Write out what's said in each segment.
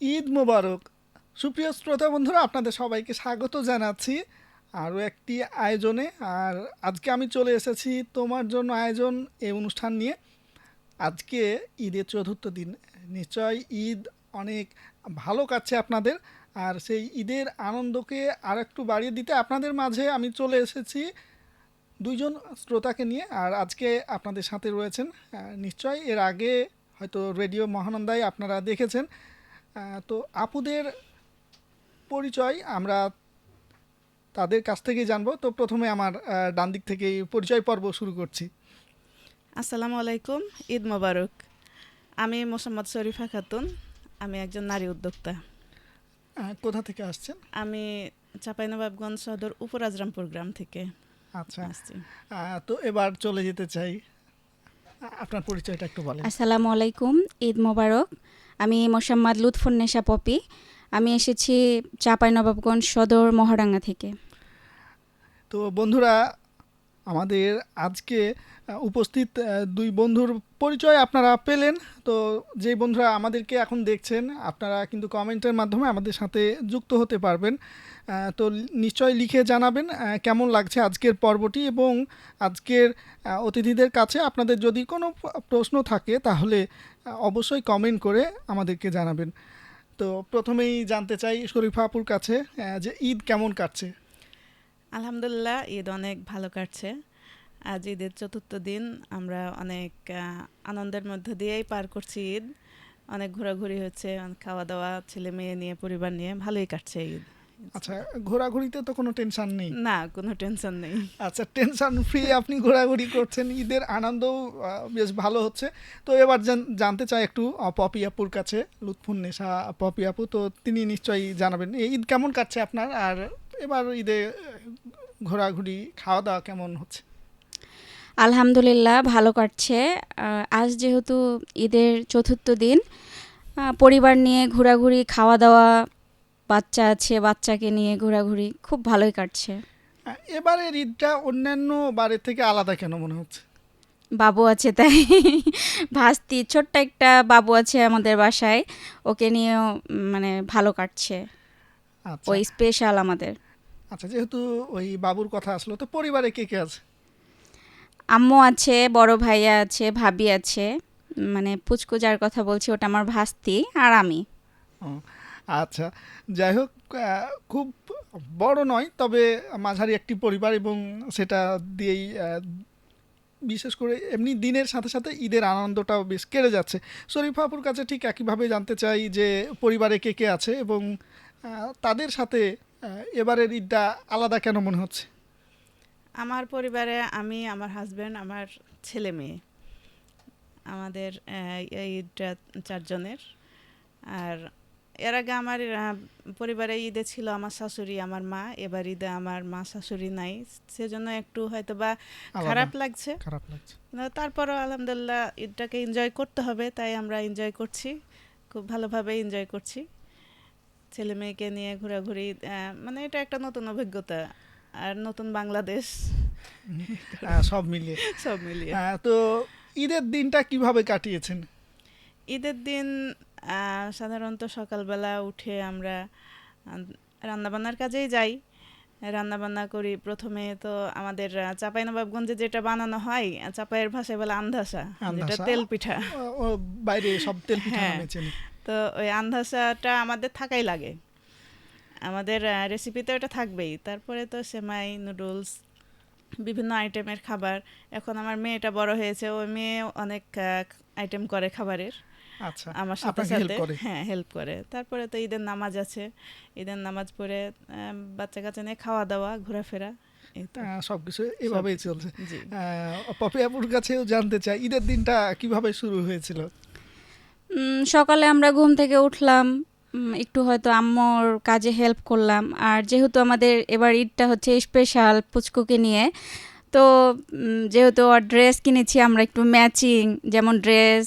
ঈদ মোবারক। সুপ্রিয় শ্রোতা বন্ধুরা, আপনাদের সবাইকে স্বাগত জানাচ্ছি আরও একটি আয়োজনে। আর আজকে আমি চলে এসেছি তোমার জন্য আয়োজন এই অনুষ্ঠান নিয়ে। আজকে ঈদের চতুর্থ দিন। নিশ্চয় ঈদ অনেক ভালো কাটছে আপনাদের। আর সেই ঈদের আনন্দকে আর একটু বাড়িয়ে দিতে আপনাদের মাঝে আমি চলে এসেছি দুইজন শ্রোতাকে নিয়ে। আর আজকে আপনাদের সাথে রয়েছেন নিশ্চয় এর আগে হয়তো রেডিও মহানন্দায় আপনারা দেখেছেন। তো আপুদের পরিচয় আমরা তাদের কাছ থেকেই জানবো। তো প্রথমে আমার ডান দিক থেকেই পরিচয় পর্ব শুরু করছি। আসসালামু আলাইকুম, ঈদ মোবারক। আমি মোসাম্মদ শরীফা খাতুন, আমি একজন নারী উদ্যোক্তা। কোথা থেকে আসছেন? আমি চাঁপাইনবাবগঞ্জ সদর উপরাজরামপুর গ্রাম থেকে আচ্ছা। আসছি। তো এবার চলে যেতে চাই, আপনার পরিচয়টা একটু বলেন। আসসালামু আলাইকুম, ঈদ মোবারক। আমি মোসাম্মদ লুৎফুন্নেসা পপি। আমি এসেছি চাঁপাইনবাবগঞ্জ সদর মহারাঙ্গা থেকে। তো বন্ধুরা, আমাদের আজকে উপস্থিত দুই বন্ধুর পরিচয় আপনারা পেলেন। তো যে বন্ধুরা আমাদেরকে এখন দেখছেন, আপনারা কিন্তু কমেন্টের মাধ্যমে আমাদের সাথে যুক্ত হতে পারবেন। তো নিশ্চয় লিখে জানাবেন কেমন লাগছে আজকের পর্বটি, এবং আজকের অতিথিদের কাছে আপনাদের যদি কোনো প্রশ্ন থাকে তাহলে অবশ্যই কমেন্ট করে আমাদেরকে জানাবেন। তো প্রথমেই জানতে চাই শরীফা আপুর কাছে যে ঈদ কেমন কাটছে? আলহামদুলিল্লাহ, ঈদ অনেক ভালো কাটছে। আজ ঈদের চতুর্থ দিন, আমরা অনেক আনন্দের মধ্য দিয়েই পার করছি ঈদ। অনেক ঘোরাঘুরি হচ্ছে, অনেক খাওয়া দাওয়া, ছেলে মেয়ে নিয়ে, পরিবার নিয়ে ভালোই কাটছে ঈদ। আচ্ছা, ঘোরাঘুরিতে তো কোনো টেনশন নেই? না, কোনো টেনশন নেই। আচ্ছা, টেনশন ফ্রি আপনি ঘোরাঘুরি করছেন, ঈদের আনন্দও বেশ ভালো হচ্ছে। তো এবার জানতে চাই একটু পপি আপুর কাছে, লুৎফুন্নেসা পপি আপু। তো তিনি নিশ্চয়ই জানাবেন এই ঈদ কেমন কাটছে আপনার, আর এবার ঈদে ঘোরাঘুরি খাওয়া দাওয়া কেমন হচ্ছে? আলহামদুলিল্লাহ, ভালো কাটছে। আজ যেহেতু ঈদের চতুর্থ দিন, পরিবার নিয়ে ঘোরাঘুরি, খাওয়া দাওয়া, বাচ্চা আছে, বাচ্চাকে নিয়ে ঘোরাঘুরি খুব ভালোই কাটছে। এবারের ঈদটা অন্যান্য বারের থেকে আলাদা কেন মনে হচ্ছে? বাবু আছে তাই। ভাস্তি, ছোট্ট একটা বাবু আছে আমাদের বাসায়, ওকে নিয়েও মানে ভালো কাটছে। আচ্ছা ওই স্পেশাল আমাদের। আচ্ছা, যেহেতু ওই বাবুর কথা আসলো, তো পরিবারে কে কে আছে? আম্মু আছে, বড় ভাইয়া আছে, ভাবি আছে। মানে পুচকু যার কথা বলছি ওটা আমার ভাস্তি, আর আমি। ও, আচ্ছা। যাই হোক, খুব বড় নয়, তবে মাঝারি একটি পরিবার, এবং সেটা দিয়েই বিশেষ করে এমনি দিনের সাথে সাথে ঈদের আনন্দটাও বেশ কেড়ে যাচ্ছে। শরীফা আপুর কাছে ঠিক একইভাবে জানতে চাই যে পরিবারে কে কে আছে, এবং তাদের সাথে এবারের ঈদটা আলাদা কেন মনে হচ্ছে? আমার পরিবারে আমি, আমার হাজব্যান্ড, আমার ছেলে মেয়ে, আমাদের এই ঈদটা 4 জনের। আর এর আগে আমার পরিবারে ঈদে ছিল আমার শাশুড়ি, আমার মা। এবার ঈদে আমার মা শাশুড়ি নাই, সেজন্য একটু হয়তো বা আলাদা খারাপ লাগছে। খারাপ লাগছে। কিন্তু তারপরও আলহামদুলিল্লাহ, ঈদটাকে এনজয় করতে হবে, তাই আমরা এনজয় করছি, খুব ভালোভাবে এনজয় করছি। ছেলে মেয়েকে নিয়ে ঘোরাঘুরি, মানে এটা একটা নতুন অভিজ্ঞতা, আর নতুন বাংলাদেশ। সব মিলিয়ে। সব মিলিয়ে তো ঈদের দিনটা কিভাবে কাটিয়েছেন? ঈদের দিন সাধারণত সকালবেলা উঠে আমরা রান্নাবান্নার কাজেই যাই। রান্নাবান্না করি। প্রথমে তো আমাদের চাঁপাইনবাবগঞ্জে যেটা বানানো হয়, চাঁপাইয়ের ভাষায় বলে আন্ধাসা, যেটা আন্দাসা, তেল পিঠা। ও বাইরে সব তেল পিঠা হ্যাঁ, নামে চেনি। তো ওই আন্ধাসাটা আমাদের থাকাই লাগে, আমাদের রেসিপিতে ওটা থাকবেই। তারপরে তো সেমাই, নুডলস, বিভিন্ন আইটেমের খাবার। এখন আমার মেয়েটা বড় হয়েছে, ওই মেয়ে অনেক আইটেম করে খাবারের আচ্ছা, আমার সাথে আপনাকে হেল্প সাথে। করে? হ্যাঁ, হেল্প করে। তারপরে তো ঈদের নামাজ আছে, ঈদের নামাজ পড়ে বাচ্চা কাচ্চা নিয়ে খাওয়া দাওয়া, ঘোরাফেরা, এই তো সবকিছু এভাবেই সবকিছু। চলছে। জি। পপি আপুর কাছেও জানতে চাই ঈদের দিনটা কিভাবে শুরু হয়েছিল? সকালে আমরা ঘুম থেকে উঠলাম, একটু হয়তো আম্মুর কাজে হেল্প করলাম। আর যেহেতু আমাদের এবার ঈদটা হচ্ছে স্পেশাল পুচকুকে নিয়ে, তো যেহেতু ওর ড্রেস কিনেছি আমরা একটু ম্যাচিং, যেমন ড্রেস,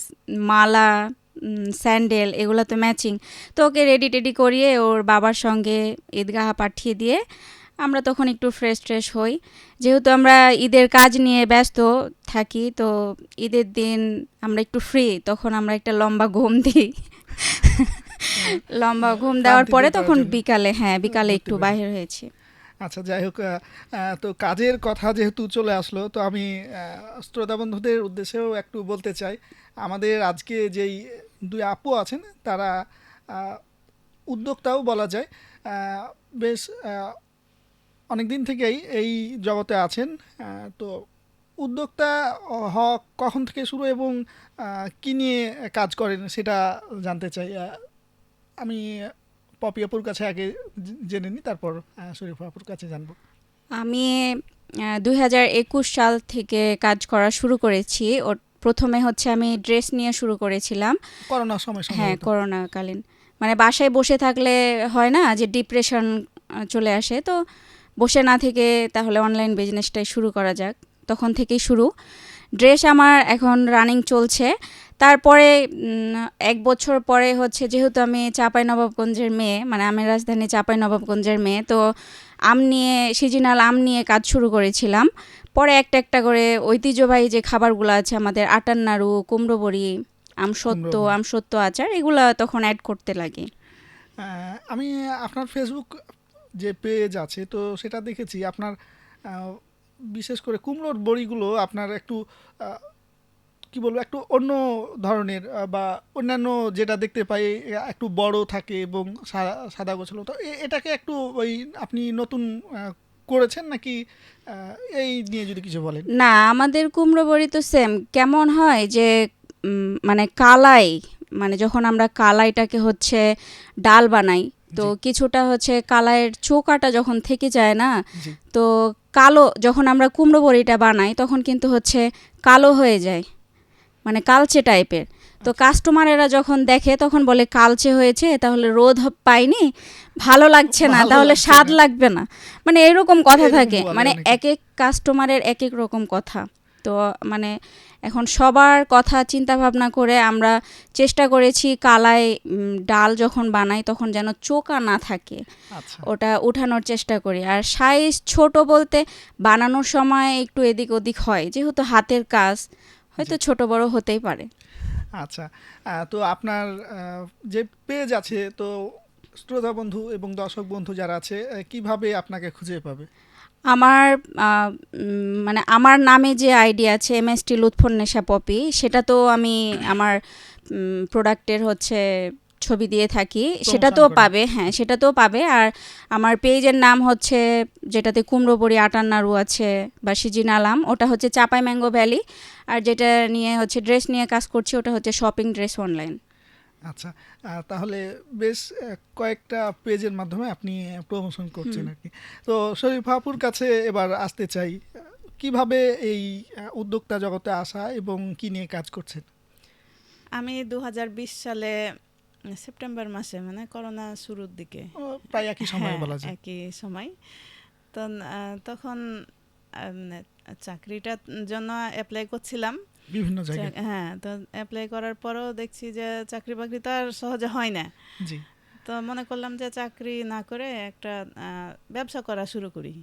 মালা, স্যান্ডেল, এগুলো তো ম্যাচিং। তো ওকে রেডি টেডি করিয়ে ওর বাবার সঙ্গে ঈদগাহ পাঠিয়ে দিয়ে আমরা তখন একটু ফ্রেশ ট্রেশ হই। যেহেতু আমরা ঈদের কাজ নিয়ে ব্যস্ত থাকি, তো ঈদের দিন আমরা একটু ফ্রি, তখন আমরা একটা লম্বা ঘুম দিই। লম্বা ঘুম দেওয়ার ক্লান্তি পরে দূর করার তখন জন্য বিকালে ঘুরতে একটু বের বাইরে হয়েছি। আচ্ছা, যাই হোক, তো কাজের কথা যেহেতু চলে আসলো, তো আমি শ্রোতা বন্ধুদের উদ্দেশ্যেও একটু বলতে চাই। আমাদের আজকে যেই দুই আপু আছেন, তারা আহ, উদ্যোক্তাও বলা যায়। আহ, বেশ অনেক দিন থেকেই এই জগতে আছেন। তো উদ্যোক্তা হওয়া কখন থেকে শুরু এবং কি নিয়ে কাজ করেন সেটা জানতে চাই। আমি পপি আপুর কাছে আগে জেনে নিই, তারপর শরীফা আপুর কাছে জানবো। আমি 2021 সাল থেকে কাজ করা শুরু করেছি। প্রথমে হচ্ছে আমি ড্রেস নিয়ে শুরু করেছিলাম। করোনার সময় হ্যাঁ, সম্ভবত। করোনাকালীন মানে বাসায় বসে থাকলে হয় না যে ডিপ্রেশন চলে আসে, তো বসে না থেকে তাহলে অনলাইন বিজনেসটাই শুরু করা যাক, তখন থেকেই শুরু। ড্রেস আমার এখন রানিং চলছে। তারপরে 1 বছর পরে হচ্ছে, যেহেতু আমি চাঁপাইনবাবগঞ্জের মেয়ে, মানে আমি রাজধানী চাঁপাইনবাবগঞ্জের মেয়ে, তো সিজনাল আম নিয়ে কাজ শুরু করেছিলাম। পরে একটা একটা করে ঐতিহ্যবাহী যে খাবারগুলো আছে আমাদের, আটার নাড়ু, কুমড়ো বড়ি, কুমড়োবড়ি। আমসত্ত্ব আচার, এগুলা তখন অ্যাড করতে লাগে। আমি আপনার ফেসবুক যে পেজ আছে, তো সেটা দেখেছি আপনার আহ, বিশেষ করে কুমড়োর বড়িগুলো আপনার একটু কি বলবো, একটু অন্য ধরনের, বা অন্যান্য যেটা দেখতে পাই একটু বড় থাকে এবং সাদা গোছালো। তো এটাকে একটু ওই আপনি নতুন করেছেন নাকি, এই নিয়ে যদি কিছু বলেন। না, আমাদের কুমড়ো বড়ি তো সেম। কেমন হয় যে মানে কালাই, মানে যখন আমরা কালাইটাকে হচ্ছে ডাল বানাই, তো জি। কিছুটা হচ্ছে কালাইয়ের চোকাটা যখন থেকে যায় না, জি। তো কালো যখন আমরা কুমড়ো বড়িটা বানাই তখন কিন্তু হচ্ছে কালো হয়ে যায়, মানে কালচে টাইপের। তো কাস্টমারেরা যখন দেখে তখন বলে কালচে হয়েছে, তাহলে রোদ পাইনি, ভালো লাগছে না, ভালো তাহলে লাগছে স্বাদ না। লাগবে না, মানে এরকম কথা এরকম থাকে। বলে মানে অনেকে। এক এক কাস্টমারের এক এক রকম কথা। তো মানে এখন সবার কথা চিন্তা ভাবনা করে আমরা চেষ্টা করেছি কালাই ডাল যখন বানাই তখন যেন চোকা না থাকে, আচ্ছা। ওটা উঠানোর চেষ্টা করি। আর সাইজ ছোট বলতে বানানোর সময় একটু এদিক ওদিক হয়, যেহেতু হাতের কাজ, হয়তো জি। ছোট বড় হতেই পারে। আচ্ছা, তো আপনার যে পেজ আছে, তো শ্রোতা বন্ধু এবং দর্শক বন্ধু যারা আছে, কিভাবে আপনাকে খুঁজে পাবে? আমার মানে আমার নামে যে আইডি আছে MST লুৎফুন্নেসা পপি, সেটা তো আমি আমার প্রোডাক্টের হচ্ছে ছবি দিয়ে থাকি, প্রমোশন সেটাতেও করেন। পাবে। হ্যাঁ, সেটাতেও পাবে। আর আমার পেজের নাম হচ্ছে, যেটাতে কুমড়ো বড়ি, আটার নাড়ু আছে বা সিজিনাল আম, ওটা হচ্ছে চাপাই ম্যাঙ্গো ভ্যালি। আর যেটা নিয়ে হচ্ছে ড্রেস নিয়ে কাজ করছি, ওটা হচ্ছে শপিং ড্রেস অনলাইন। আচ্ছা, তাহলে বেশ কয়েকটা পেজের মাধ্যমে আপনি প্রমোশন করছেন আর কি। তো শরীফা আপুর কাছে এবার আসতে চাই, কিভাবে এই উদ্যোক্তা জগতে আসা এবং কি নিয়ে কাজ করছেন? আমি 2020 সালে সেপ্টেম্বর মাসে, মানে করোনা শুরুর দিকে, প্রায় একই সময় হ্যাঁ বলা যায়। একই সময়, তো তখন চাকরিটার জন্য অ্যাপ্লাই করছিলাম। বিভিন্ন জায়গায়। হ্যাঁ, তো অ্যাপ্লাই করার পরও দেখছি যে চাকরি বাকরি তো আর সহজে হয় না। জি। তো মনে করলাম যে চাকরি না করে একটা ব্যবসা করা শুরু করি।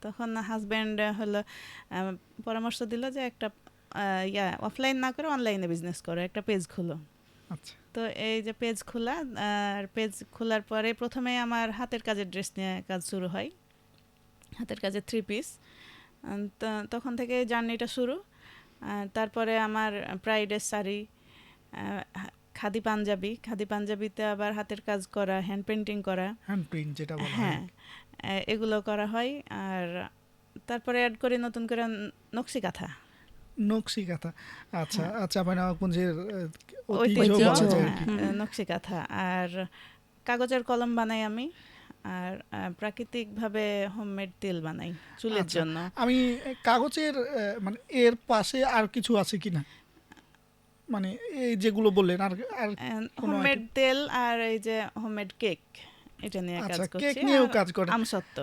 তখন হাজব্যান্ড হলো পরামর্শ দিল যে একটা অফলাইন না করে অনলাইনে বিজনেস করো, একটা পেজ খুলো। আচ্ছা। তো এই যে পেজ খোলা, আর পেজ খোলার পরে প্রথমে আমার হাতের কাজের ড্রেস নিয়ে কাজ শুরু হয়, হাতের কাজের 3 পিস। তখন থেকে জার্নিটা শুরু। তারপরে আমার প্রাইডের শাড়ি, খাদি পাঞ্জাবিতে আবার হাতের কাজ করা, হ্যান্ড পেন্টিং করা, হ্যান্ড প্রিন্ট যেটা বলা হয়। হ্যাঁ এগুলো করা হয়। আর তারপরে অ্যাড করি নতুন করে নকশি কাঁথা, নকশি কাঁথা। আচ্ছা, হ্যাঁ আচ্ছা, মানে ঐতিহ্য ঐতিহ্য, বলা যায় আর হ্যাঁ কি। নকশি কাঁথা। আর কাগজের কলম বানাই আমি। আর প্রাকৃতিকভাবে হোমমেড তেল বানাই চুলের আচ্ছা, জন্য। আমি কাগজের মানে এর পাশে আর কিছু আছে কিনা, মানে এই যেগুলো বললেন, আর আর কোনো হোমমেড আইটেম? তেল আর এই যে হোমমেড কেক, এটা নিয়ে কাজ আচ্ছা, কেক করছি। নিয়েও আর কাজ করেন। আমসত্ত্ব।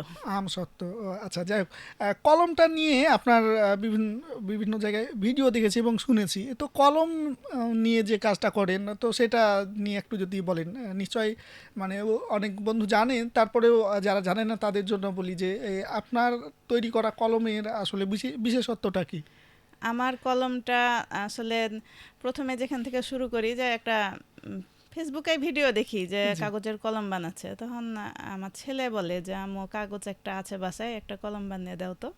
সত্য। আচ্ছা, যাই হোক, কলমটা নিয়ে আপনার বিভিন্ন বিভিন্ন জায়গায় ভিডিও দেখেছি এবং শুনেছি। তো কলম নিয়ে যে কাজটা করেন, তো সেটা নিয়ে একটু যদি বলেন। নিশ্চয়ই মানে অনেক বন্ধু জানেন, তারপরেও যারা জানেন না তাদের জন্য বলি যে আপনার তৈরি করা কলমের আসলে বিশেষত্বটা কি? আমার কলমটা আসলে প্রথমে যেখান থেকে শুরু করি, যে একটা ফেসবুকে ভিডিও দেখি যে জি। কাগজের কলম বানাচ্ছে, তখন আমার ছেলে বলে যে আম্মু কাগজ একটা আছে বাসায়, একটা কলম বানিয়ে দাও তো।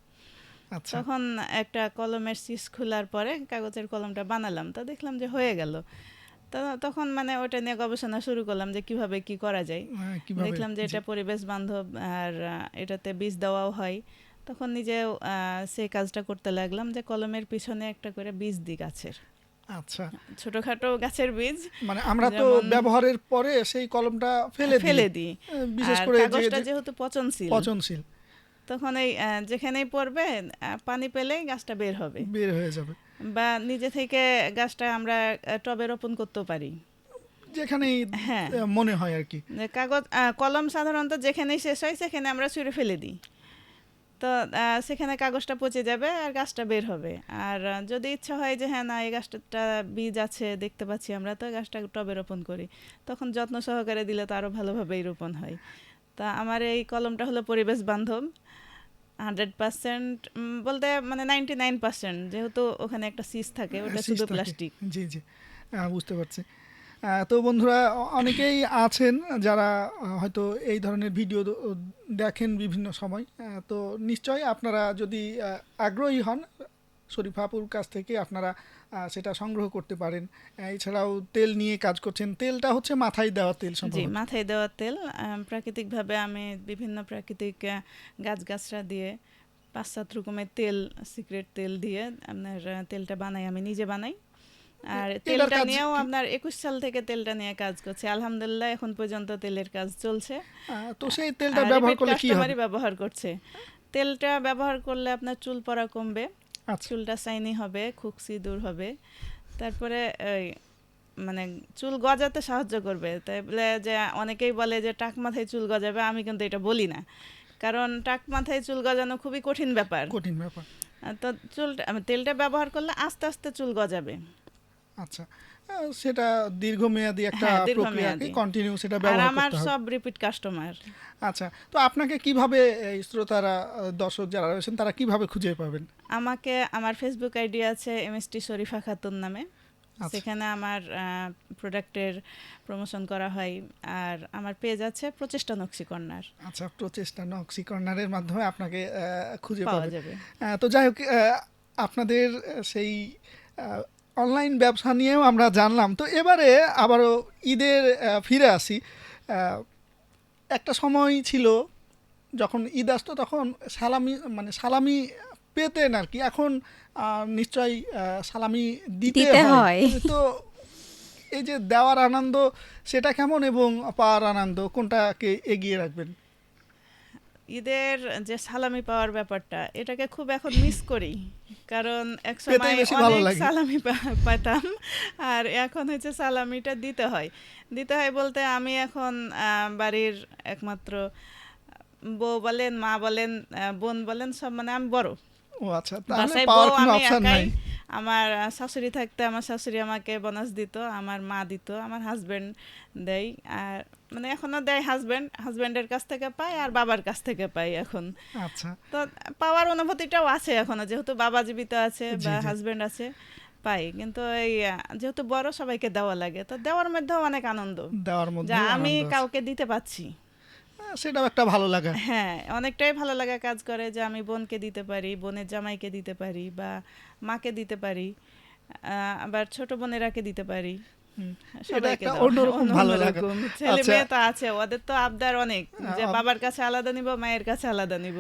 আচ্ছা তখন একটা কলমের সিস খোলার পরে কাগজের কলমটা বানালাম, তো দেখলাম যে হয়ে গেল। তো তখন মানে ওটা নিয়ে গবেষণা শুরু করলাম যে কিভাবে কি করা যায়। কিভাবে দেখলাম যে জি এটা পরিবেশ বান্ধব, আর এটাতে বীজ দেওয়াও হয়। তখন নিজেও সেই কাজটা করতে লাগলাম যে কলমের পিছনে একটা করে বীজ দিই গাছের, আচ্ছা ছোটখাটো গাছের বীজ। মানে আমরা তো যেমন ব্যবহারের পরে সেই কলমটা ফেলে দিই ফেলে দিই, বিশেষ আর করে যে কাগজটা যে যেহেতু পচনশীল, পচনশীল তখন এই যেখানেই পড়বে পানি পেলেই গাছটা বের হবে। বের হয়ে যাবে, বা নিজে থেকে গাছটা আমরা টবে রোপণ করতেও পারি। যেখানেই হ্যাঁ, মনে হয় আর কি। যে কাগজ কলম সাধারণত যেখানেই শেষ হয় সেখানে আমরা ছুঁড়ে ফেলে দিই, তো সেখানে কাগজটা পচে যাবে আর গাছটা বের হবে। আর যদি ইচ্ছা হয় যে হ্যাঁ না এই গাছটা বীজ আছে দেখতে পাচ্ছি আমরা, তো গাছটা টবে রোপণ করি, তখন যত্ন সহকারে দিলে তো আরও ভালোভাবেই রোপণ হয়। তা আমার এই কলমটা হলো পরিবেশ বান্ধব 100%, বলতে মানে 99%, যেহেতু ওখানে একটা সিস থাকে, ওটা শীষ শুধু থাকে। প্লাস্টিক। জি জি বুঝতে পারছি। তো বন্ধুরা অনেকেই আছেন যারা হয়তো এই ধরনের ভিডিও দেখেন বিভিন্ন সময়, তো নিশ্চয়ই আপনারা যদি আগ্রহী হন শরীফা আপুর কাছ থেকে আপনারা সেটা সংগ্রহ করতে পারেন। এছাড়াও তেল নিয়ে কাজ করছেন, তেলটা হচ্ছে মাথায় দেওয়া তেল জি, সম্ভবত। মাথায় দেওয়া তেল প্রাকৃতিকভাবে আমি বিভিন্ন প্রাকৃতিক গাছগাছরা দিয়ে 5-7 রকমের তেল, সিক্রেট তেল দিয়ে আপনার তেলটা বানাই, আমি নিজে বানাই। আর এটার তেলটা কাজ নিয়েও কি? আপনার 21 সাল থেকে তেলটা নিয়ে কাজ করছে, আলহামদুলিল্লাহ এখন পর্যন্ত তেলের কাজ চলছে। তো সেই তেলটা আর ব্যবহার রিপিট করলে কি হবে? কাস্টমারই ব্যবহার করছে। তেলটা ব্যবহার করলে আপনার চুল পড়া কমবে, আচ্ছা চুলটা শাইনি হবে, খুকসি দূর হবে। তারপরে এই মানে চুল গজাতে সাহায্য করবে। তাই বলে যে অনেকেই বলে যে টাক মাথায় চুল গজাবে, আমি কিন্তু এটা বলি না, কারণ টাক মাথায় চুল গজানো খুবই কঠিন ব্যাপার। কঠিন ব্যাপার। তো তেলটা ব্যবহার করলে আস্তে আস্তে চুল গজাবে। আচ্ছা সেটা দীর্ঘমেয়াদী একটা হ্যাঁ, প্রক্রিয়াকে দীর্ঘমেয়াদী। কন্টিনিউ সেটা আর ব্যবহার আমার করতে হবে। সব রিপিট কাস্টমার। আচ্ছা তো আপনাকে কিভাবে এই শ্রোতারা দর্শক যারা রয়েছেন তারা কিভাবে খুঁজে পাবেন? আমাকে আমার ফেসবুক আইডি আছে MST শরীফা খাতুন নামে, আচ্ছা সেখানে আমার প্রোডাক্টের প্রমোশন করা হয়। আর আমার পেজ আছে প্রচেষ্টা নকশি কর্নার, আচ্ছা প্রচেষ্টা নকশি কর্নারের মাধ্যমে আপনাকে খুঁজে পাওয়া পাবে। যাবে। তো যাই হোক আপনাদের সেই অনলাইন ব্যবসা নিয়েও আমরা জানলাম। তো এবারে আবারও ঈদের ফিরে আসি। একটা সময় ছিল যখন ঈদ আসতো তখন সালামি মানে সালামি পেতেন আর কি, এখন নিশ্চয়ই সালামি দিতে দিতে হয়। হয়। তো এই যে দেওয়ার আনন্দ সেটা কেমন এবং পাওয়ার আনন্দ কোনটাকে এগিয়ে রাখবেন? ঈদের যে সালামি পাওয়ার ব্যাপারটা, এটাকে খুব এখন মিস করি, কারণ এক পেতে সময় বেশি ভালো অনেক লাগে। সালামি পাইতাম, আর এখন হচ্ছে সালামিটা দিতে হয়। দিতে হয় বলতে আমি এখন বাড়ির একমাত্র বউ বলেন, মা বলেন, বোন বলেন, সব মানে আমি বড়। ও আচ্ছা তাহলে বাসায় পাওয়ার বউ কোনো আমি অপশন একাই। নাই। আমার শাশুড়ি থাকতে আমার শাশুড়ি আমাকে বোনাস দিত, আমার মা দিত, আমার হাজবেন্ড দেয়। আর মানে এখনো দেয় হাজবেন্ড, হাজবেন্ডের কাছ থেকে পাই আর বাবার কাছ থেকে পাই এখন। আচ্ছা তো পাওয়ার অনুভূতিটাও আছে এখনো, যেহেতু বাবা জীবিত আছে জি বা জি হাজবেন্ড আছে, পাই। কিন্তু এই যেহেতু বড় সবাইকে দেওয়া লাগে, তো দেওয়ার মধ্যেও অনেক আনন্দ, দেওয়ার যা মধ্যে আমি আনন্দ আছে। কাউকে দিতে পাচ্ছি। সেটাও একটা ভালো লাগা। হ্যাঁ, অনেকটাই ভালো লাগা কাজ করে যে আমি বোনকে দিতে পারি, বোনের জামাইকে দিতে পারি, বা মাকে দিতে পারি, আবার ছোট বোনেরাকে দিতে পারি, হুম, এটা সবাইকে একটা দেওয়া। অন্যরকম ভালো লাগা। অন্যরকম ছেলে আচ্ছা মেয়ে তো আছে, ওদের তো আবদার অনেক, যে আব- বাবার কাছে আলাদা নিব, মায়ের কাছে আলাদা নিব।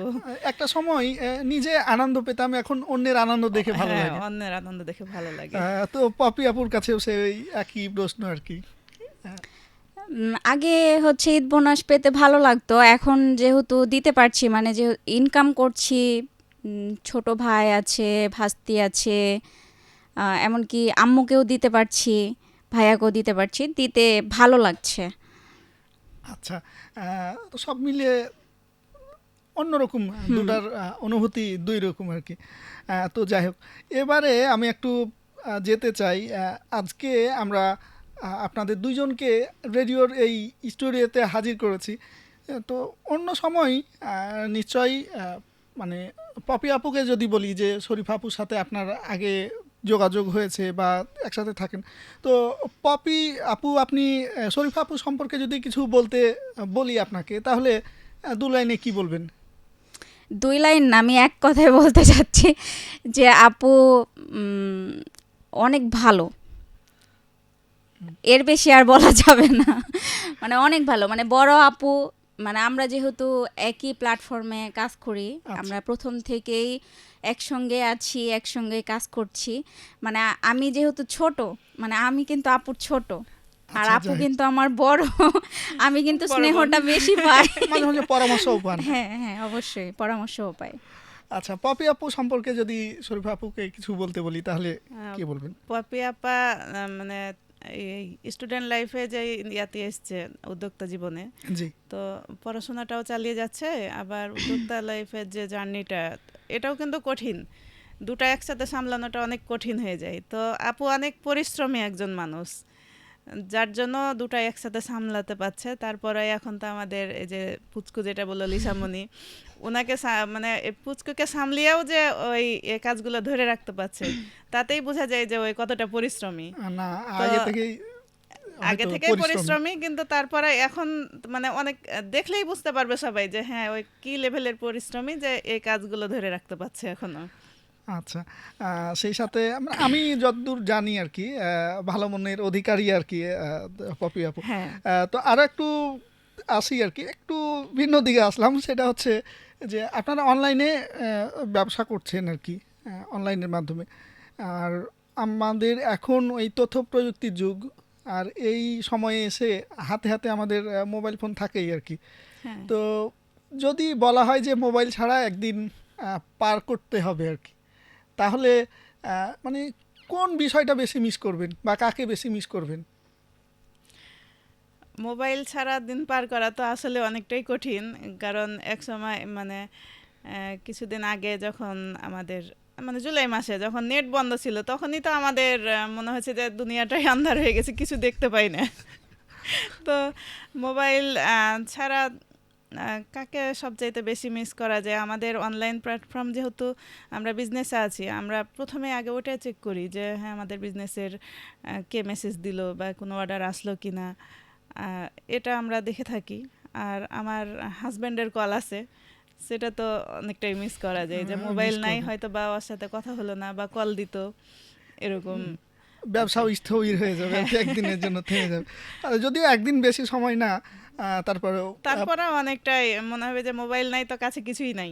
একটা সময় নিজে আনন্দ পেতাম, এখন অন্যের আনন্দ দেখে ভালো হ্যাঁ, লাগে। অন্যের আনন্দ দেখে ভালো লাগে। তো পপি আপুর কাছেও সেই একই প্রশ্ন আর কি। আগে হচ্ছে ঈদ বোনাস পেতে ভালো লাগতো, এখন যেহেতু দিতে পারছি, মানে যে ইনকাম করছি, ছোট ভাই আছে, ভাস্তি আছে, এমনকি আম্মুকেও দিতে পারছি, ভাইয়াকেও দিতে পারছি, দিতে ভালো লাগছে। আচ্ছা তো সব মিলিয়ে অন্যরকম দুটার অনুভূতি দুই রকম আর কি। তো যাই হোক এবারে আমি একটু যেতে চাই, আজকে আমরা আপনাদের দুইজনকে রেডিওর এই স্টুডিওতে হাজির করেছি। তো অন্য সময় নিশ্চয়ই মানে পপি আপুকে যদি বলি যে শরীফ আপুর সাথে আপনার আগে যোগাযোগ হয়েছে বা একসাথে থাকেন। তো পপি আপু, আপনি শরীফা আপু সম্পর্কে যদি কিছু বলতে বলি আপনাকে, তাহলে 2 লাইনে কি বলবেন? 2 লাইন না, আমি এক কথায় বলতে চাচ্ছি যে আপু উম, অনেক ভালো, এর বেশি আর বলা যাবে না। মানে অনেক ভালো, মানে বড় আপু। মানে আমরা যেহেতু একই প্ল্যাটফর্মে কাজ করি, আচ্ছা। আমরা প্রথম থেকেই একসঙ্গে আছি, একসঙ্গে কাজ করছি। মানে আমি যেহেতু ছোট, মানে আমি কিন্তু আপুর ছোট, আর আচ্ছা, আপু যাই হোক। কিন্তু আমার বড়। আমি কিন্তু বড় বোন। স্নেহটা বেশি পাই। মাঝে মাঝে পরামর্শও পান। হ্যাঁ হ্যাঁ, অবশ্যই পরামর্শও পাই। আচ্ছা, পপি আপু সম্পর্কে যদি শরীফা আপুকে কিছু বলতে বলি, তাহলে আহ, কি বলবেন? পপি আপা মানে এই স্টুডেন্ট লাইফে যে ইয়াতে এসছে উদ্যোক্তা জীবনে, জি। তো পড়াশোনাটাও চালিয়ে যাচ্ছে, আবার উদ্যোক্তা লাইফের যে জার্নিটা, এটাও কিন্তু কঠিন। দুটা একসাথে সামলানোটা অনেক কঠিন হয়ে যায়। তো আপু অনেক পরিশ্রমী একজন মানুষ, যার জন্য দুটা একসাথে সামলাতে পারছে। তারপরে এখন তো আমাদের এই যে পুচকু যেটা বললো লিসামণি, ওনাকে মানে এই পুচকুকে সামলিয়েও যে ওই এই কাজগুলো ধরে রাখতে পারছে, তাতেই বোঝা যায় যে ওই কতটা পরিশ্রমী। না, তো আগে থেকেই আগে হয়তো থেকেই পরিশ্রমী। পরিশ্রমী, কিন্তু তারপরে এখন মানে অনেক দেখলেই বুঝতে পারবে সবাই যে হ্যাঁ ওই কি লেভেলের পরিশ্রমী, যে এই কাজগুলো ধরে রাখতে পারছে এখনো। আচ্ছা, সেই সাথে আমি যতদূর জানি আর কি, ভালো মনের অধিকারী আর কি পপি আপু। হ্যাঁ, তো আরো একটু আসি আর কি, একটু ভিন্ন দিকে আসলাম। সেটা হচ্ছে যে আপনারা অনলাইনে ব্যবসা করছেন আর কি, অনলাইনের মাধ্যমে। আর আমাদের এখন ওই তথ্য প্রযুক্তির যুগ, আর এই সময়ে এসে হাতে হাতে আমাদের মোবাইল ফোন থাকেই আর কি। হ্যাঁ। তো যদি বলা হয় যে মোবাইল ছাড়া একদিন পার করতে হবে আর কি, তাহলে মানে কোন বিষয়টা বেশি মিস করবেন বা কাকে বেশি মিস করবেন? মোবাইল ছাড়া দিন পার করা তো আসলে অনেকটাই কঠিন। কারণ এক সময় মানে কিছুদিন আগে যখন আমাদের মানে জুলাই মাসে যখন নেট বন্ধ ছিল, তখনই তো আমাদের মনে হচ্ছে যে দুনিয়াটাই আন্ধার হয়ে গেছে, কিছু দেখতে পাই না। তো মোবাইল ছাড়া কাকে সবচাইতে বেশি মিস করা যায়? আমাদের অনলাইন প্ল্যাটফর্ম যেহেতু আমরা বিজনেসে আছি, আমরা প্রথমে আগে ওটা চেক করি যে হ্যাঁ আমাদের বিজনেসের কে মেসেজ দিল বা কোনো অর্ডার আসলো কিনা, এটা আমরা দেখে থাকি। আর আমার হাজব্যান্ডের কল আছে, সেটা তো অনেকটাই মিস করা যায় যে মোবাইল মিস নাই করবেন। হয়তো, বা ওর সাথে কথা হলো না বা কল দিত এরকম আর কি। ব্যবসাও স্থবির হয়ে যাবে আর কি, একদিনের জন্য থেমে যাবে। আর যদিও একদিন বেশি সময় না, তারপরেও তারপরে অনেকটাই মনে হবে যে মোবাইল নাই তো কাছে কিছুই নাই।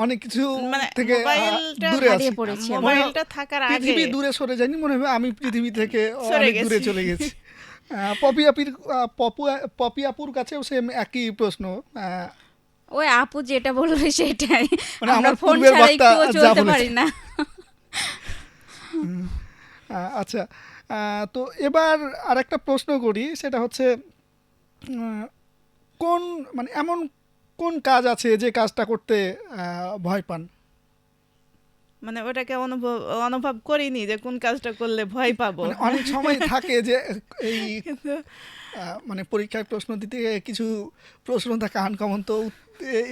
অনেক কিছু মানে থেকে মোবাইলটা দূরে আছি। হারিয়ে পড়েছি আমরা। মোবাইলটা থাকার আগে পৃথিবী দূরে সরে যায়নি, মনে হবে আমি পৃথিবী থেকে সরে অনেক দূরে গেছি। চলে গেছি। পপি আপুর কাছেও সেম একই প্রশ্ন। ওই আপু যেটা বললো সেটাই, মানে আমরা আমার ফোন পূর্বের ছাড়া বক্তা একটুও যা চলতে বলেছে। পারি না। আচ্ছা, তো এবার আরেকটা প্রশ্ন করি, সেটা হচ্ছে আহ, কোন মানে এমন কোন কাজ আছে যে কাজটা করতে ভয় পান? মানে ওটাকে অনুভব অনুভব করিনি যে কোন কাজটা করলে ভয় পাবো। মানে অনেক সময় থাকে যে এই কিন্তু মানে পরীক্ষায় প্রশ্ন দিতে গিয়ে কিছু প্রশ্ন থাকে আনকমন, তো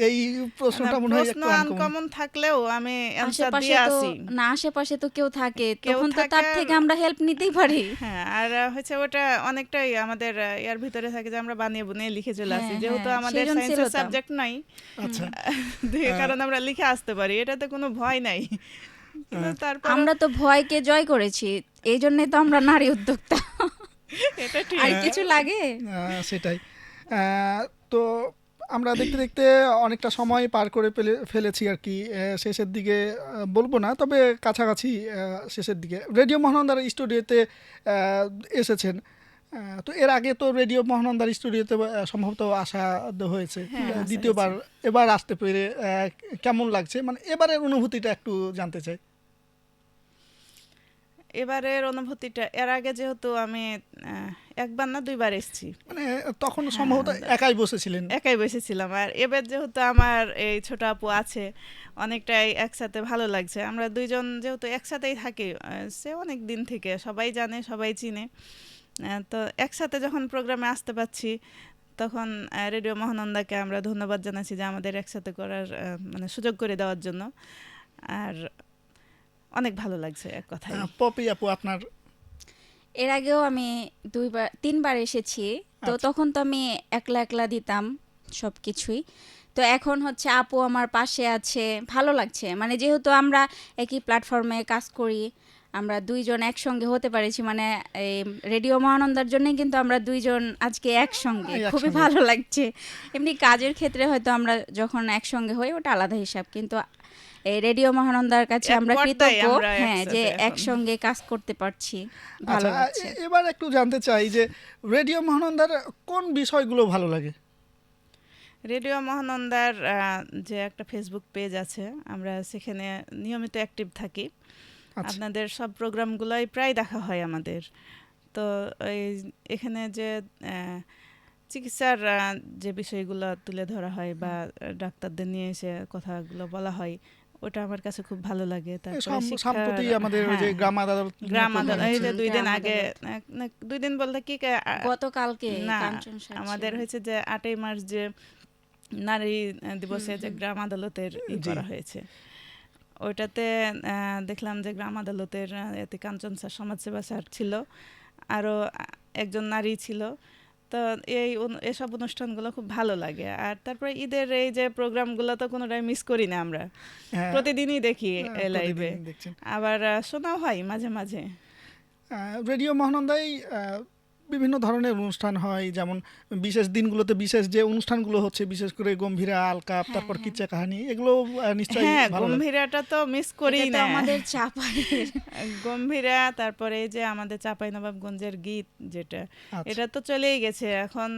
এই মানে প্রশ্নটা মনে হয় প্রশ্ন একটু আনকমন। আনকমন থাকলেও আমি অ্যান্সার আশেপাশে দিয়ে তো, আসি। না আশেপাশে তো কেউ থাকে, কেউ তখন তো থাকে তার আর থেকে আমরা হেল্প নিতেই পারি। হ্যাঁ, আর হচ্ছে ওটা অনেকটাই আমাদের ইয়ার ভিতরে থাকে যে আমরা বানিয়ে বুনিয়ে লিখে চলে আসি, হ্যাঁ যেহেতু হ্যাঁ, আমাদের সায়েন্সের সৃজনশীলতা। সাবজেক্ট নাই। আচ্ছা, এই কারণ আমরা লিখে আসতে পারি, এটাতে কোনো ভয় নাই। কিন্তু তারপর আমরা তো ভয়কে জয় করেছি, এই জন্যই তো আমরা নারী উদ্যোক্তা। এটা ঠিক। আর কিছু লাগে? সেটাই। তো আমরা দেখতে দেখতে অনেকটা সময় পার করে ফেলেছি আর কি, শেষের দিকে বলবো না, তবে কাছাকাছি শেষের দিকে। রেডিও মহানন্দার স্টুডিওতে এসেছেন, তো এর আগে তো রেডিও মহানন্দার স্টুডিওতে সম্ভবত আসা হয়েছে, হ্যাঁ, আসা দ্বিতীয়বার হয়েছে। এবার আসতে পেরে কেমন লাগছে, মানে এবারের অনুভূতিটা একটু জানতে চাই। এবারের অনুভূতিটা, এর আগে যেহেতু আমি একবার না দুইবার এসেছি, মানে তখন হ্যাঁ, সম্ভবত একাই বসেছিলেন। একাই বসেছিলাম। আর এবার যেহেতু আমার এই ছোট আপু আছে, অনেকটাই একসাথে ভালো লাগছে। আমরা দুইজন যেহেতু একসাথেই থাকি, সে অনেক দিন থেকে সবাই জানে, সবাই চিনে। তো একসাথে যখন প্রোগ্রামে আসতে পারছি, তখন রেডিও মহানন্দাকে আমরা ধন্যবাদ জানাচ্ছি যে আমাদের একসাথে করার মানে সুযোগ করে দেওয়ার জন্য। আর অনেক ভালো লাগছে এক কথায়। পপি আপু আপনার? এর আগেও আমি 3বার এসেছি, তো আচ্ছা। তখন তো আমি একলা একলা দিতাম সব কিছুই। তো এখন হচ্ছে আপু আমার পাশে আছে, ভালো লাগছে। মানে যেহেতু আমরা একই প্ল্যাটফর্মে কাজ করি, আমরা দুইজন একসঙ্গে হতে পারেছি, মানে এই রেডিও মহানন্দার জন্যই কিন্তু আমরা দুইজন আজকে একসঙ্গে, খুবই একসঙ্গে। ভালো লাগছে। এমনি কাজের ক্ষেত্রে হয়তো আমরা যখন একসঙ্গে হই ওটা আলাদা হিসাব, কিন্তু এই রেডিও মহানন্দার কাছে এক আমরা পর্দায় কৃতজ্ঞ, আমরা হ্যাঁ, যে একসাথে এখন। একসঙ্গে কাজ করতে পারছি, ভালো আচ্ছা, লাগছে। এবার একটু জানতে চাই যে রেডিও মহানন্দার কোন বিষয়গুলো ভালো লাগে? রেডিও মহানন্দার যে একটা ফেসবুক পেজ আছে, আমরা সেখানে নিয়মিত অ্যাক্টিভ থাকি। আচ্ছা। আপনাদের সব প্রোগ্রামগুলোই প্রায় দেখা হয় আমাদের। তো এই এখানে যে চিকিৎসার যে বিষয়গুলো তুলে ধরা হয় বা ডাক্তারদের নিয়ে এসে কথাগুলো বলা হয়, ওটা আমার কাছে খুব ভালো লাগে। তারপরে সম্প্রতি শিক্ষার, আমাদের ওই যে হ্যাঁ, গ্রাম আদালত নিয়ে গ্রাম program আদালত, এই হচ্ছে। যে 2 দিন গ্রাম আগে, আদালত। 2 দিন বলতে কি গতকালকে না, কাঞ্চন স্যার আমাদের ছিলেন। হয়েছে যে 8ই মার্চ যে নারী দিবসে যে গ্রাম আদালতের জি। করা হয়েছে, ওইটাতে দেখলাম যে গ্রাম আদালতের এতে কাঞ্চন স্যার, সমাজসেবা স্যার ছিল, আরও একজন নারী ছিল। তো এসব অনুষ্ঠানগুলো খুব ভালো লাগে। আর তারপরে ঈদের এই যে প্রোগ্রামগুলো তো কোনোটাই মিস করি না আমরা, হ্যাঁ, প্রতিদিনই দেখি লাইভে, প্রতিদিন দেখছেন। আবার শোনাও হয় মাঝে মাঝে। রেডিও মহানন্দায় বিভিন্ন ধরনের অনুষ্ঠান হয়, যেমন বিশেষ দিনগুলোতে বিশেষ যে অনুষ্ঠানগুলো হচ্ছে, বিশেষ করে গম্ভীরা, আলকাপ, হ্যাঁ, তারপর হ্যাঁ। কিচ্ছা কাহিনী, এগুলো নিশ্চয়ই হ্যাঁ, ভালো লাগে। গম্ভীরাটা তো মিস করি এটা তো না। আমাদের চাপায়ের। গম্ভীরা, তারপরে এই যে আমাদের চাঁপাইনবাবগঞ্জের গীত যেটা, আচ্ছা। এটা তো চলেই গেছে এখন।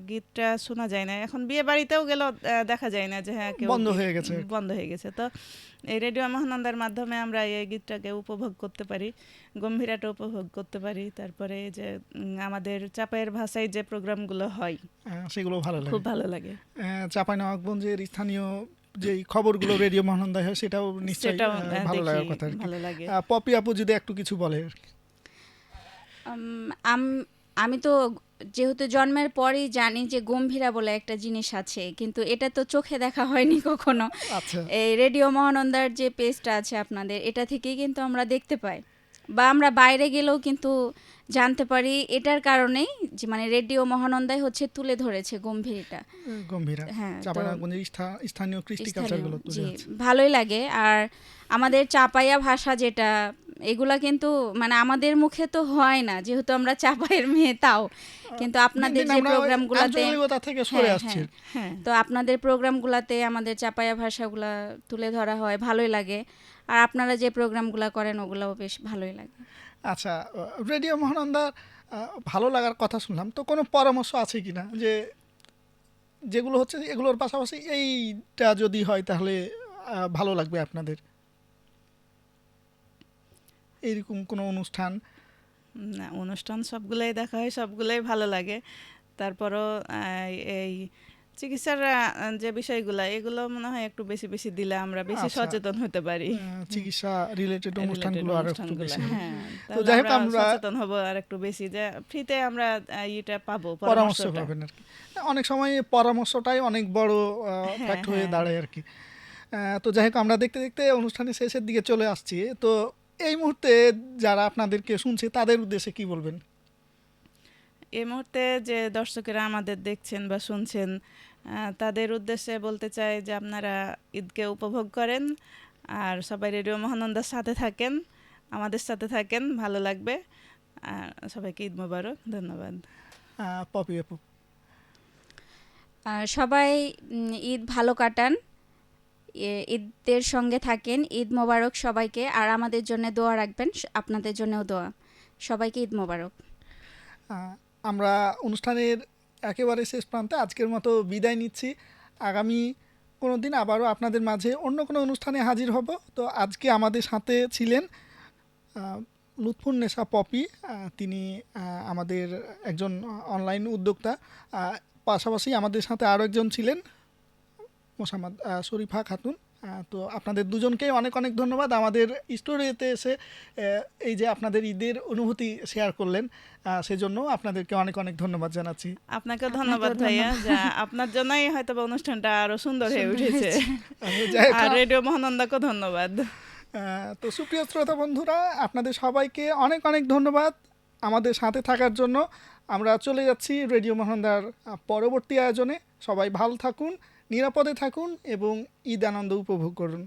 গীতটা শোনা যায় না এখন, বিয়ে বাড়িতেও গেলেও দেখা যায় না যে হ্যাঁ কেউ বন্ধ হয়ে গেছে। বন্ধ হয়ে গেছে। তো এই রেডিও মহানন্দার মাধ্যমে আমরা এই গীতটাকে উপভোগ করতে পারি, গম্ভীরাটা উপভোগ করতে পারি। তারপরে এই যে আমাদের চাপাইয়ের ভাষায় যে প্রোগ্রামগুলো হয়, সেগুলো ভালো খুব লাগে। ভালো লাগে। চাঁপাইনবাবগঞ্জের স্থানীয় যে খবরগুলো রেডিও মহানন্দায় হয়, সেটাও নিশ্চয়ই সেটাও ভালো দেখি, লাগার কথা আর কি। ভালো লাগে। পপি আপু যদি একটু কিছু বলে। আমি তো যেহেতু জন্মের পরেই জানি যে গম্ভীরা বলে একটা জিনিস আছে, কিন্তু এটা তো চোখে দেখা হয়নি কখনো। আচ্ছা। এই রেডিও মহানন্দার যে পেজটা আছে আপনাদের, এটা থেকেই কিন্তু আমরা দেখতে পাই, বা আমরা বাইরে গেলেও কিন্তু জানতে পারি এটার কারণেই, যে মানে রেডিও মহানন্দাই হচ্ছে তুলে ধরেছে গম্ভীরটা। গম্ভীরা হ্যাঁ, তো চাঁপাইনবাবগঞ্জের স্থানীয় কৃষ্টি কালচারগুলো তুলে জি, আছে। ভালোই লাগে। আর আমাদের চাপাইয়া ভাষা যেটা, এগুলা কিন্তু মানে আমাদের মুখে তো হয় না, যেহেতু আমরা চাপাইয়ের মেয়ে, তাও কিন্তু আপনাদের দিন যে আমরা ওই প্রোগ্রামগুলোতে, আঞ্চলিকতা থেকে সরে হ্যাঁ, আসছি। হ্যাঁ, তো আপনাদের প্রোগ্রামগুলোতে আমাদের চাপাইয়া ভাষাগুলা তুলে ধরা হয়, ভালোই লাগে। আর আপনারা যে প্রোগ্রামগুলো করেন ওগুলাও বেশ ভালোই লাগে। আচ্ছা, রেডিও মহানন্দার ভালো লাগার কথা শুনলাম, তো কোনো পরামর্শ আছে কিনা যে যেগুলো হচ্ছে এগুলোর পাশাপাশি এইটা যদি হয় তাহলে ভালো লাগবে আপনাদের, এইরকম কোনো অনুষ্ঠান? না, অনুষ্ঠান সবগুলাই দেখা হয়, সবগুলাই ভালো লাগে। তারপরও এই চিকিৎসার যে বিষয়গুলো, এগুলো মনে হয় একটু বেশি বেশি দিলে আমরা বেশি আচ্ছা। সচেতন হতে পারি। চিকিৎসা রিলেটেড Related অনুষ্ঠানগুলো আর একটু অনুষ্ঠানগুলো, বেশি হবে। হ্যাঁ, তো তাহলে যাই হোক, আমরা আমরা সচেতন হব আর একটু বেশি, যে ফ্রিতে আমরা এটা পাবো, পরামর্শ পরামর্শটা। পাবেন আর কি। অনেক সময় পরামর্শটাই অনেক বড় হ্যাঁ, ফ্যাক্ট হয়ে হ্যাঁ। দাঁড়ায় আর কি। তো যাই হোক, আমরা দেখতে দেখতে অনুষ্ঠানের শেষের দিকে চলে আসছি। তো এই মুহূর্তে যারা আপনাদেরকে শুনছে তাদের উদ্দেশ্যে কি বলবেন? এই মুহূর্তে যে দর্শকেরা আমাদের দেখছেন বা শুনছেন, তাদের উদ্দেশ্যে বলতে চাই যে আপনারা ঈদকে উপভোগ করেন, আর সবাই রেডিও মহানন্দার সাথে থাকেন, আমাদের সাথে থাকেন, ভালো লাগবে। আর সবাইকে ঈদ মোবারক, ধন্যবাদ। পপি আপু। সবাই ঈদ ভালো কাটান, ঈদের সঙ্গে থাকেন, ঈদ মোবারক সবাইকে। আর আমাদের জন্য দোয়া রাখবেন, আপনাদের জন্যও দোয়া। সবাইকে ঈদ মোবারক। আমরা অনুষ্ঠানের একেবারে শেষ প্রান্তে আজকের মতো বিদায় নিচ্ছি। আগামী কোনো দিন আবারও আপনাদের মাঝে অন্য কোনো অনুষ্ঠানে হাজির হব। তো আজকে আমাদের সাথে ছিলেন লুৎফুন্নেসা পপি, তিনি আমাদের একজন অনলাইন উদ্যোক্তা। পাশাপাশি আমাদের সাথে আরও একজন ছিলেন মোসাম্মদ শরীফা খাতুন। তো আপনাদের দুজনকেই অনেক অনেক ধন্যবাদ আমাদের স্টুডিওতে এসে এই যে আপনাদের ঈদের অনুভূতি শেয়ার করলেন, সেজন্য আপনাদেরকে অনেক অনেক ধন্যবাদ জানাচ্ছি। আপনাকেও ধন্যবাদ ভাইয়া, যা আপনার জন্যই হয়তো বা অনুষ্ঠানটা আরো সুন্দর হয়ে উঠেছে। যাই হোক, আর রেডিও মহানন্দাকেও ধন্যবাদ। তো সুপ্রিয় শ্রোতা বন্ধুরা, আপনাদের সবাইকে অনেক অনেক ধন্যবাদ আমাদের সাথে থাকার জন্য। আমরা চলে যাচ্ছি রেডিও মহানন্দার পরবর্তী আয়োজনে। সবাই ভালো থাকুন, নিরাপদে থাকুন এবং ঈদ আনন্দ উপভোগ করুন।